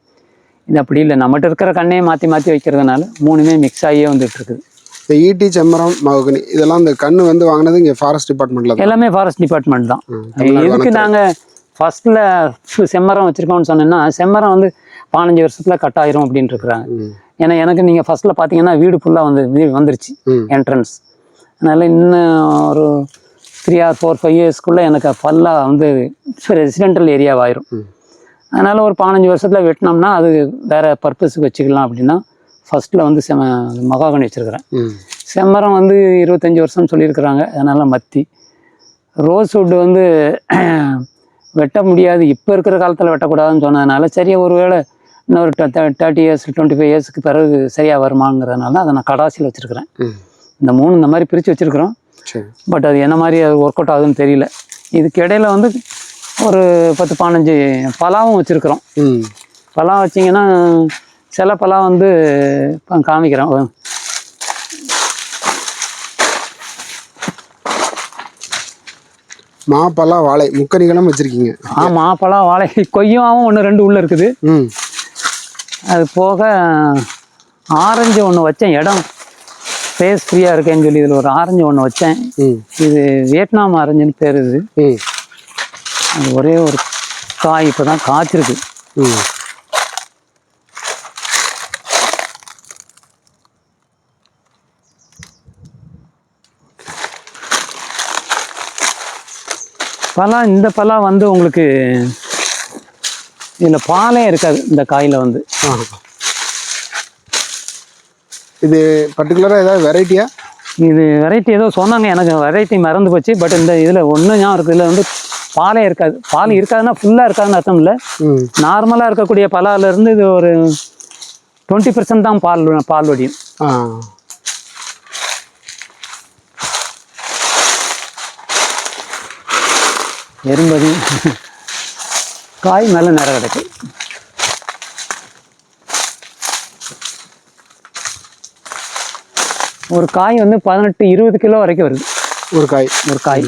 இது அப்படி இல்லை. நம்மகிட்ட இருக்கிற கண்ணையே மாற்றி வைக்கிறதுனால 3மே மிக்ஸ் ஆகியே வந்துட்டு இருக்குது. இந்த ஈட்டி, செம்மரம், மகோகனி இதெல்லாம் இந்த கண்ணு வந்து வாங்கினது இங்கே ஃபாரஸ்ட் டிபார்ட்மெண்ட்டில்? எல்லாமே ஃபாரஸ்ட் டிபார்ட்மெண்ட் தான். இதுக்கு நாங்கள் ஃபஸ்ட்டில் செம்மரம் வச்சுருக்கோம்னு சொன்னோன்னா செம்மரம் வந்து 15 வருஷத்தில் கட் ஆயிரும் அப்படின்னு இருக்கிறாங்க. ஏன்னா எனக்கு நீங்கள் ஃபஸ்ட்டில் பார்த்தீங்கன்னா வீடு ஃபுல்லாக வந்துருச்சு என்ட்ரன்ஸ். அதனால் இன்னும் ஒரு 3 or 4-5 இயர்ஸ்க்குள்ளே எனக்கு ஃபுல்லாக வந்து ரெசிடென்டல் ஏரியாவாயிரும். அதனால் ஒரு 15 வருஷத்தில் வெட்டினோம்னா அது வேறு பர்பஸுக்கு வச்சுக்கலாம் அப்படின்னா ஃபஸ்ட்டில் வந்து மகாகனி வச்சுருக்கிறேன். செம்மரம் வந்து 25 வருஷம்னு சொல்லியிருக்கிறாங்க. அதனால் மத்தி. ரோஸ்வுட் வந்து வெட்ட முடியாது, இப்போ இருக்கிற காலத்தில் வெட்டக்கூடாதுன்னு சொன்னதுனால சரி ஒருவேளை இன்னொரு 30 years 25 இயர்ஸுக்கு பிறகு சரியாக வருமானங்கிறதுனால அதை நான் கடாசியில் வச்சுருக்கிறேன். இந்த 3 இந்த மாதிரி பிரித்து வச்சுருக்குறோம். பட் அது என்ன மாதிரி அது ஒர்க் அவுட் ஆகுதுன்னு தெரியல. இதுக்கு இடையில வந்து ஒரு 10-15 பலாவும் வச்சுருக்குறோம். பலா வச்சிங்கன்னா சில பலா வந்து காமிக்கிறேன். மாப்பழா, வாழை, முக்கணிகளும் வச்சுருக்கீங்க. மாப்பழா, வாழை, கொய்யாவும் 1-2 உள்ளே இருக்குது. அது போக ஆரஞ்சு ஒன்று வச்சேன். இடம் ஸ்பேஸ் ஃப்ரீயாக இருக்கேன்னு சொல்லி இதில் ஒரு ஆரஞ்சு ஒன்று வச்சேன். இது வியட்நாம் ஆரஞ்சுன்னு பேர். இது அது ஒரே ஒரு காய் இப்போ தான் காய்ச்சிருக்கு. பலா, இந்த பலா வந்து உங்களுக்கு இதில் பாலே இருக்காது. இந்த காயில் வந்து இது பர்டிகுலராக ஏதாவது வெரைட்டியா? இது வெரைட்டி ஏதோ சொன்னாங்க, எனக்கு வெரைட்டி மறந்து போச்சு. பட் இந்த இதில் ஒன்று ஞாபகம் இருக்குது. இதில் வந்து பாலே இருக்காது. பால் இருக்காதுன்னா ஃபுல்லாக இருக்காதுன்னு அர்த்தம் இல்லை. நார்மலாக இருக்கக்கூடிய பலாவிலேருந்து இது ஒரு 20% தான் பால் வடியும். எறும்பதி காய் மேலே நிறைய கிடைக்கும். ஒரு காய் வந்து 18-20 கிலோ வரைக்கும் வருது ஒரு காய். ஒரு காய்.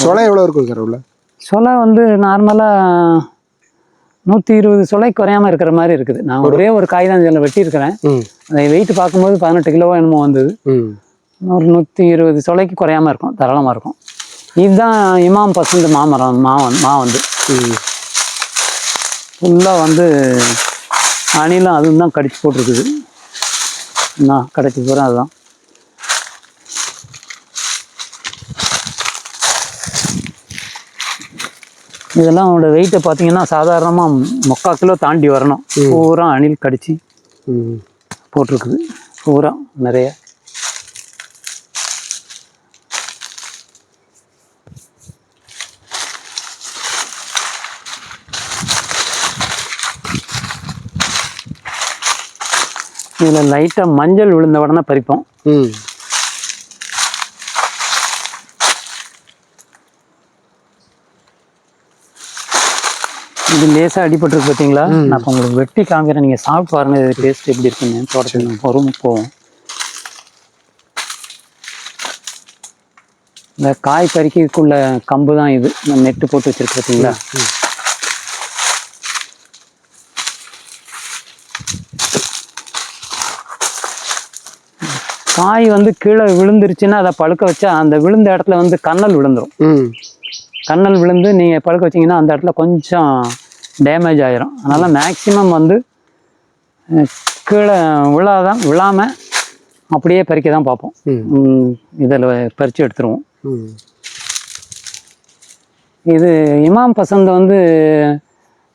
சொலை எவ்வளோ இருக்கும் சார் உள்ள? சொலை வந்து நார்மலாக 120 சொலை குறையாமல் இருக்கிற மாதிரி இருக்குது. நான் ஒரே ஒரு காய் தான் இதில் வெட்டியிருக்கிறேன். அதை வெயிட் பார்க்கும்போது 18 கிலோவோ என்னமோ வந்தது. ஒரு 120 சொலைக்கு குறையாமல் இருக்கும், தாராளமாக இருக்கும். இதுதான் இமாம் பசந்த் மாமரம். மா வந்து ஃபுல்லாக வந்து அணிலும் அதுவும் தான் கடிச்சு போட்டிருக்குது. நான் கடிச்சு போகிறேன். அதுதான் இதெல்லாம் அவனோட வெயிட்டை பார்த்தீங்கன்னா சாதாரணமாக 3/4 கிலோ தாண்டி வரணும். பூரா அணில் கடிச்சு போட்டிருக்குது, பூரா நிறைய. இதில் லைட்டாக மஞ்சள் விழுந்த உடனே பறிப்போம். இது லேசாக அடிபட்டுருக்கு பார்த்தீங்களா? நான் இப்போ உங்களுக்கு வெட்டி காமிக்கிறேன், நீங்கள் சாப்பிட்டு பாருங்க இது டேஸ்ட் எப்படி இருக்குன்னு. தோட்டத்தில் பொறுமை போவோம். இந்த காய் பறிக்கிறதுக்குள்ள கம்பு தான் இது, நான் நெட்டு போட்டு வச்சிருக்கு பார்த்தீங்களா? காய் வந்து கீழே விழுந்துருச்சுன்னா அதை பழுக்க வச்சா அந்த விழுந்த இடத்துல வந்து கண்ணல் விழுந்துடும். கண்ணல் விழுந்து நீங்கள் பழுக்க வச்சிங்கன்னா அந்த இடத்துல கொஞ்சம் டேமேஜ் ஆகிரும். அதனால் மேக்சிமம் வந்து கீழே விழாமல் அப்படியே பறிக்க தான் பார்ப்போம். இதில் பறித்து எடுத்துருவோம். இது இமாம் பசந்த் வந்து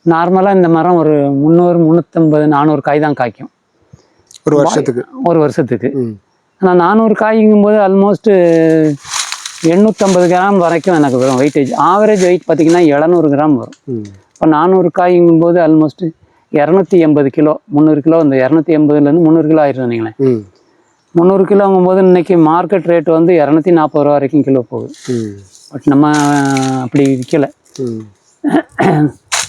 நார்மலாக இந்த மரம் ஒரு 300, 350, 400 காய் தான் காய்க்கும் ஒரு வருஷத்துக்கு. ஆனால் 400 காய்ங்கும் போது ஆல்மோஸ்ட்டு 850 கிராம் வரைக்கும் எனக்கு வரும் வெயிட்டேஜ். ஆவரேஜ் வெயிட் பார்த்திங்கன்னா 700 கிராம் வரும். இப்போ 400 காய்ங்கும் போது ஆல்மோஸ்ட்டு 280 கிலோ, 300 கிலோ, இந்த 280லேருந்து 300 கிலோ ஆயிடுச்சு நீங்களேன். 300 கிலோங்கும் போது இன்னைக்கு மார்க்கெட் ரேட் வந்து 240 ரூபா வரைக்கும் கிலோ போகுது. பட் நம்ம அப்படி விற்கலை.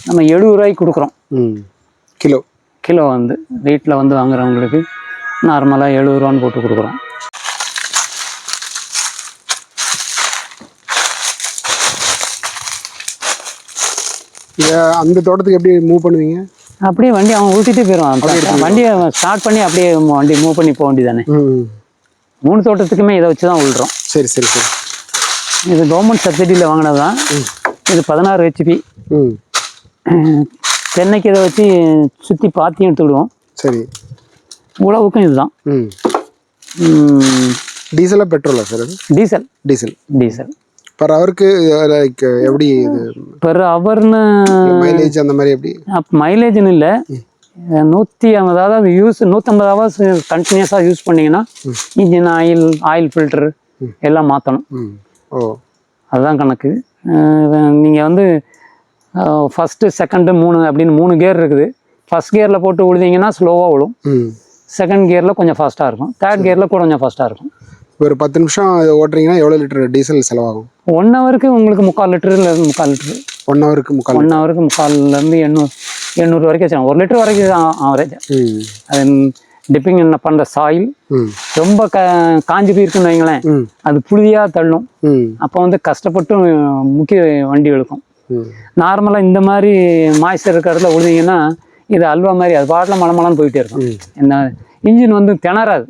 நம்ம 70 ரூபாய்க்கு கொடுக்குறோம் கிலோ வந்து வீட்டில் வந்து வாங்குறவங்களுக்கு நார்மலாக 70 ரூபான்னு போட்டு கொடுக்குறோம். அந்த தோட்டத்துக்கு எப்படி மூவ் பண்ணுவீங்க? அப்படியே வண்டி அவன் ஊற்றிட்டு போயிடுவான். வண்டியை ஸ்டார்ட் பண்ணி அப்படியே வண்டி மூவ் பண்ணி போக வேண்டியதானே. 3 தோட்டத்துக்குமே இதை வச்சு தான் விழுறோம். சரி. இது கவர்மெண்ட் சப்சிடியில் வாங்கினது தான். இது 16 HP. தென்னைக்கு இதை வச்சு சுற்றி பாத்தியும் எடுத்து விடுவோம். சரி. உழவுக்கும் இதுதான். டீசலா பெட்ரோலா சார்? டீசல். பர் ஹவருக்கு லைக் எப்படி இது பர் ஹவர்னு மைலேஜ் அந்த மாதிரி எப்படி? மைலேஜ்னு இல்லை, 150, அதாவது 150 ஹவர்ஸ் கண்டினியூஸாக யூஸ் பண்ணிங்கன்னா இன்ஜின் ஆயில் ஃபில்டர் எல்லாம் மாற்றணும். அதுதான் கணக்கு. நீங்கள் வந்து ஃபஸ்ட்டு, செகண்டு, 3 அப்படின்னு 3 கியர் இருக்குது. ஃபஸ்ட் கியரில் போட்டு விழுதிங்கன்னா ஸ்லோவாக விழும். செகண்ட் கியரில் கொஞ்சம் ஃபாஸ்ட்டாக இருக்கும். தேர்ட் கியரில் கூட கொஞ்சம் ஃபாஸ்ட்டாக இருக்கும். ஒரு 10 நிமிஷம் ஓட்டுறீங்கன்னா எவ்வளோ லிட்டர் டீசல் செலவாகும்? 1 ஹவருக்கு உங்களுக்கு 3/4 லிட்டர்லேருந்து 3/4 லிட்டரு. 1 ஹவருக்கு 3/4லேருந்து 800 வரைக்கும் வச்சுக்கலாம். 1 லிட்டர் வரைக்கும் தான் ஆவரேஜ். அது டிப்பிங் என்ன பண்ணுற சாயில் ரொம்ப காஞ்சி போயிருக்குன்னு வைங்களேன், அது புழுதியாக தள்ளும். அப்போ வந்து கஷ்டப்பட்டு முக்கிய வண்டி எடுக்கும். நார்மலாக இந்த மாதிரி மாய்ச்சர் இருக்கிற இடத்துல விழுந்தீங்கன்னா இது அல்வா மாதிரி அது பாட்டில் மலமலான்னு போயிட்டே இருக்கும். என்ன இன்ஜின் வந்து திணறாது.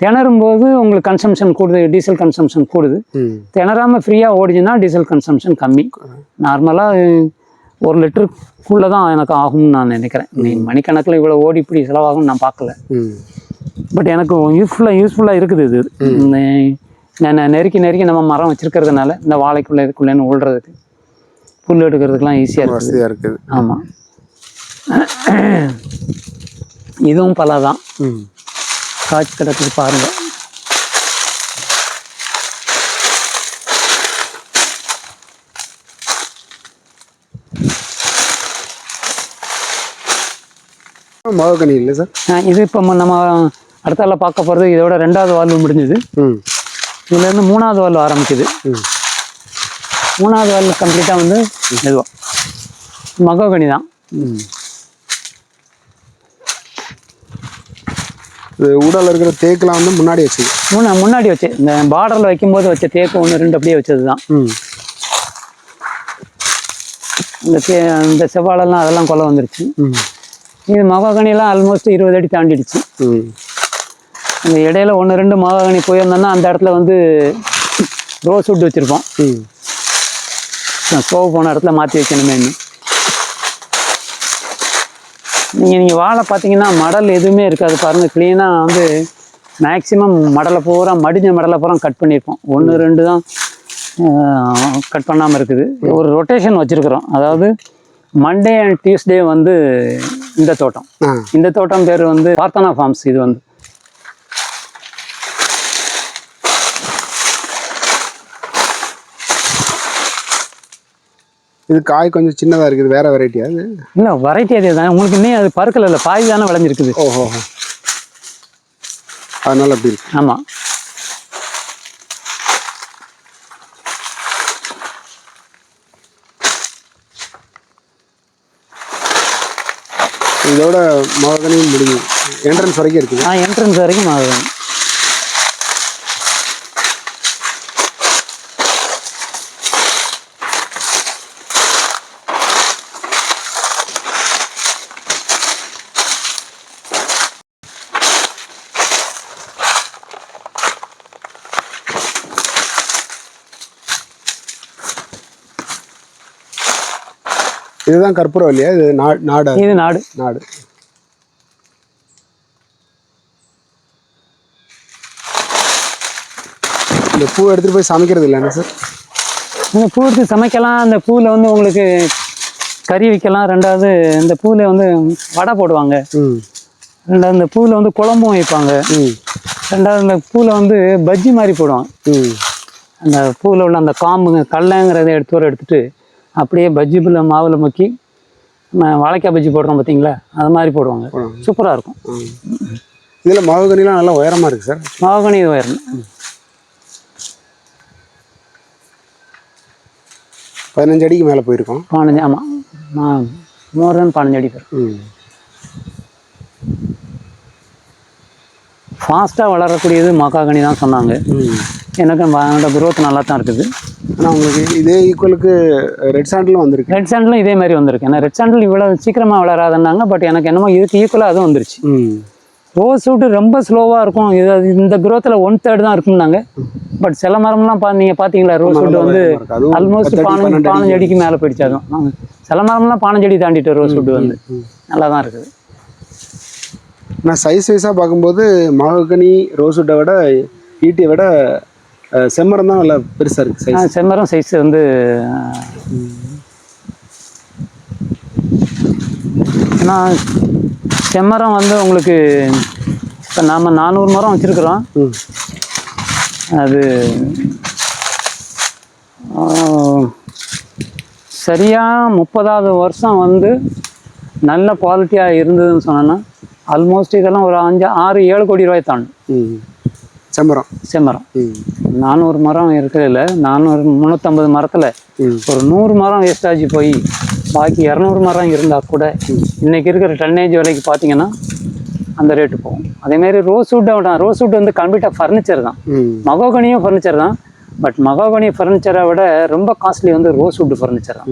திணறும் போது உங்களுக்கு கன்சம்ஷன் கூடுது, டீசல் கன்சம்ஷன் கூடுது. திணறாமல் ஃப்ரீயாக ஓடிச்சுன்னா டீசல் கன்சம்ஷன் கம்மி. நார்மலாக 1 லிட்டருக்குள்ளே தான் எனக்கு ஆகும்னு நான் நினைக்கிறேன். மணிக்கணக்கில் இவ்வளோ ஓடி இப்படி செலவாகும்னு நான் பார்க்கல. பட் எனக்கு யூஸ்ஃபுல்லாக இருக்குது இது. நான் நெருக்கி நம்ம மரம் வச்சுருக்கிறதுனால இந்த வாழைக்குள்ளே இதுக்குள்ளேன்னு ஓடுறதுக்கு, புல் எடுக்கிறதுக்கெலாம் ஈஸியாக இருக்குது. ஆமாம். இதுவும் பலா தான் காய்ச்சி கிடக்குது பாருங்க. மகாகனி இல்லை சார்? இது இப்போ நம்ம அடுத்தால பார்க்க போகிறது இதோட 2வது வால்வு முடிஞ்சுது. இதுலேருந்து 3வது வால்வு ஆரம்பிக்குது. 3வது வால்வு கம்ப்ளீட்டாக வந்து மெதுவாக மகாகனி தான். ஊடால இருக்கிற தேக்கெல்லாம் வந்து முன்னாடி வச்சு முன்னாடி வச்சு இந்த பார்டரில் வைக்கும்போது வச்ச தேக்கு 1 2 அப்படியே வச்சது தான். இந்த செவ்வாழெல்லாம் அதெல்லாம் கொலை வந்துருச்சு. இது மகாகனிலாம் ஆல்மோஸ்ட் 20 அடி தாண்டிடுச்சு. இந்த இடையில 1 2 மகாகனி போயிருந்தோன்னா அந்த இடத்துல வந்து ரோஸ் வுட் வச்சுருப்போம். ஸ்டோவ் போன இடத்துல மாற்றி வைக்கணுமே. நீங்கள் வாழை பார்த்தீங்கன்னா மடல் எதுவுமே இருக்காது பாருங்கள். க்ளீனாக வந்து மேக்ஸிமம் மடலை பூரா மடிஞ்ச மடலை பூரா கட் பண்ணியிருப்போம். 1 2 தான் கட் பண்ணாமல் இருக்குது. ஒரு ரொட்டேஷன் வச்சுருக்குறோம். அதாவது மண்டே அண்ட் டியூஸ்டே வந்து இந்த தோட்டம் பேர் வந்து பார்த்தனா ஃபார்ம்ஸ். இது வந்து இது காய் கொஞ்சம் சின்னதாக இருக்குது. வேற வெரைட்டியா? அது இல்லை, வெரைட்டி அதே தான். உங்களுக்கு இன்னும் அது பருக்கல இல்லை, பாதி தானே விளைஞ்சிருக்குது. ஓஹோ, அதனால அப்படி இருக்கு. ஆமாம். இதோட மகாகனியும் முடிஞ்சு என்ட்ரன்ஸ் வரைக்கும் இருக்குது. என்ட்ரன்ஸ் வரைக்கும் மகாகனி. இதுதான் கற்பூரவல்லியா? இது நாடு. இது நாடு. இந்த பூ எடுத்துட்டு போய் சமைக்கிறது இல்லைன்னா சார்? இந்த பூ எடுத்து சமைக்கலாம். அந்த பூவில் வந்து உங்களுக்கு கறி வைக்கலாம். ரெண்டாவது இந்த பூவில் வந்து வடை போடுவாங்க. ரெண்டாவது இந்த பூவில் வந்து குழம்பும் வைப்பாங்க. ரெண்டாவது இந்த பூவில் வந்து பஜ்ஜி மாதிரி போடுவாங்க. அந்த பூவில் உள்ள அந்த காம்புங்க கடலைங்கிறத எடுத்துட்டு அப்படியே பஜ்ஜி மாவில் முக்கி வாழைக்காய் பஜ்ஜி போடுறோம் பார்த்தீங்களா, அது மாதிரி போடுவாங்க. சூப்பராக இருக்கும். இதில் மகாகனிலாம் நல்லா உயரமாக இருக்குது சார். மகாகனி உயரம் 15 அடிக்கு மேலே போயிருக்கோம். 15. ஆமாம், மோர் தென் 15 அடி போயிடும். ஃபாஸ்ட்டாக வளரக்கூடியது மகாகனி தான் சொன்னாங்க. எனக்கு அதோட குரோத் நல்லா தான் இருக்குது. ஆனால் உங்களுக்கு இதே ஈக்குவலுக்கு ரெட் சாண்டிலும் வந்திருக்கு. ரெட் சாண்டிலும் இதே மாதிரி வந்திருக்கு. ஏன்னா ரெட் சாண்டில் இவ்வளோ சீக்கிரமாக வளராதுன்னாங்க. பட் எனக்கு என்னமோ இதுக்கு ஈக்குவலாக அதுவும் வந்துருச்சு. ரோஸ் வுட் ரொம்ப ஸ்லோவாக இருக்கும். இந்த குரோத்தில் 1/3 தான் இருக்கும்னாங்க. பட் சில மரம்லாம் நீங்கள் பார்த்தீங்களா, ரோஸ் வுட் வந்து ஆல்மோஸ்ட் 15 அடிக்கு மேலே போயிடுச்சு. அதுவும் சில மரம்லாம் 15 அடி தாண்டிட்டு ரோஸ் வுட் வந்து நல்லா தான் இருக்குது. நான் சைஸ் வைஸாக பார்க்கும்போது மகாகனி ரோஸ் வுட்டை விட ஈட்டியை விட செம்மரம் தான் நல்லா பெருசாக இருக்குது. செம்மரம் சைஸ் வந்து ஏன்னா செம்மரம் வந்து உங்களுக்கு இப்போ நாம் 400 மரம் வச்சுருக்குறோம். அது சரியாக 30வது வருஷம் வந்து நல்ல குவாலிட்டியாக இருந்ததுன்னு சொன்னோன்னா ஆல்மோஸ்ட் இதெல்லாம் ஒரு 6 7 கோடி ரூபாய் தாண்டும். செம்மரம் 400 மரம் இருக்கிறதில்ல. 350 மரத்தில் ஒரு 100 மரம் வேஸ்டாகி போய் பாக்கி 200 மரம் இருந்தால் கூட இன்றைக்கி இருக்கிற டன்னேஜ் விலைக்கு பார்த்தீங்கன்னா அந்த ரேட்டு போகும். அதேமாரி ரோஸ் வுட் வந்து கம்ப்ளீட்டாக ஃபர்னிச்சர் தான். மகாகனியும் ஃபர்னிச்சர் தான். பட் மகாகனி ஃபர்னிச்சரை விட ரொம்ப காஸ்ட்லி வந்து ரோஸ் வுட் ஃபர்னிச்சர் தான்.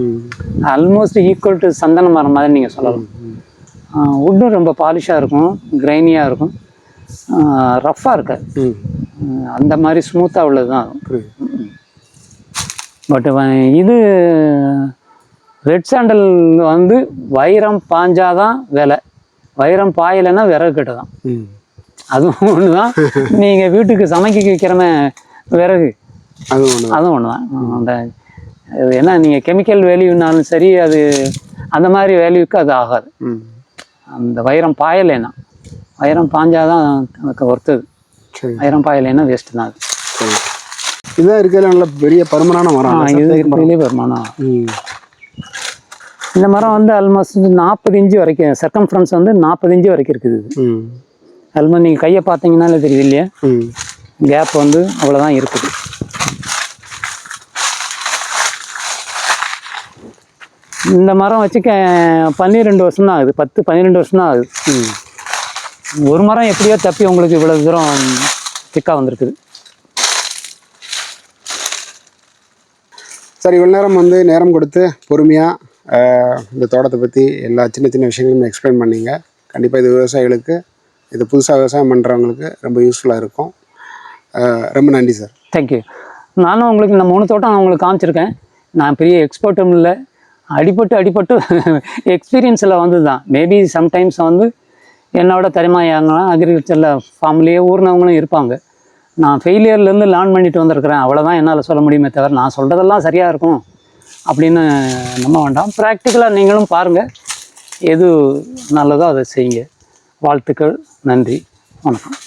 ஆல்மோஸ்ட் ஈக்குவல் டு சந்தன மரம் மாதிரி நீங்கள் சொல்லலாம். வுட்டும் ரொம்ப பாலிஷாக இருக்கும், கிரைனியாக இருக்கும், ரஃப்பாக இருக்காது. அந்த மாதிரி ஸ்மூத்தாக உள்ளது தான். பட் இது ரெட் சாண்டல் வந்து வைரம் பாஞ்சாதான் விலை, வைரம் பாயலைன்னா விறகு கட்டு தான். அதுவும் ஒன்று தான். நீங்கள் வீட்டுக்கு சமைக்க வைக்கிறமே விறகு, அதுவும் ஒன்று தான். அந்த ஏன்னா நீங்கள் கெமிக்கல் வேல்யூனாலும் சரி, அது அந்த மாதிரி வேல்யூக்கு அது ஆகாது. அந்த வைரம் பாயலைன்னா, வைரம் பாஞ்சாதான் எனக்கு ஒர்த்தது. வைரம் பாயலைன்னா வேஸ்ட்டு தான் அது. இதுதான் இருக்கிறதுல நல்ல பெரிய பருமனான மரம். இது பெரிய பருமானம். இந்த மரம் வந்து ஆல்மோஸ்ட் 40 இன்ச்சு வரைக்கும் சர்க்கம்ஃபரன்ஸ் வந்து 40 இன்ச்சு வரைக்கும் இருக்குது. ஆல்மோஸ்ட் நீங்கள் கையை பார்த்தீங்கன்னாலே தெரியுது இல்லையா, கேப் வந்து அவ்வளோதான் இருக்குது. இந்த மரம் வச்சு 12 வருஷம் தான் ஆகுது. 10-12 வருஷம் தான் ஆகுது. ஒரு மரம் எப்படியோ தப்பி உங்களுக்கு இவ்வளோ தூரம் திக்காக வந்திருக்குது. சார் இவ்வளோ நேரம் வந்து நேரம் கொடுத்து பொறுமையாக இந்த தோட்டத்தை பற்றி எல்லா சின்ன சின்ன விஷயங்களும் எக்ஸ்பிளைன் பண்ணீங்க. கண்டிப்பாக இது விவசாயிகளுக்கு, இது புதுசாக விவசாயம் பண்ணுறவங்களுக்கு ரொம்ப யூஸ்ஃபுல்லாக இருக்கும். ரொம்ப நன்றி சார். தேங்க்யூ. நானும் உங்களுக்கு இந்த 3 தோட்டம் நான் உங்களுக்கு காமிச்சிருக்கேன். நான் பெரிய எக்ஸ்பர்ட்டும் இல்லை, அடிபட்டு எக்ஸ்பீரியன்ஸில் வந்து தான். மேபி சம்டைம்ஸ் வந்து என்னோட திறமையாங்கலாம் அக்ரிகல்ச்சரில் ஃபார்ம்லேயே ஊர்னவங்களும் இருப்பாங்க. நான் ஃபெயிலியர்லேருந்து லேர்ன் பண்ணிட்டு வந்திருக்கிறேன், அவ்வளோதான் என்னால் சொல்ல முடியுமே தவிர நான் சொல்கிறதெல்லாம் சரியாக இருக்கும் அப்படின்னு நம்ப வேண்டாம். ப்ராக்டிக்கலாக நீங்களும் பாருங்கள், எது நல்லதோ அதை செய்யுங்க. வாழ்த்துக்கள், நன்றி, வணக்கம்.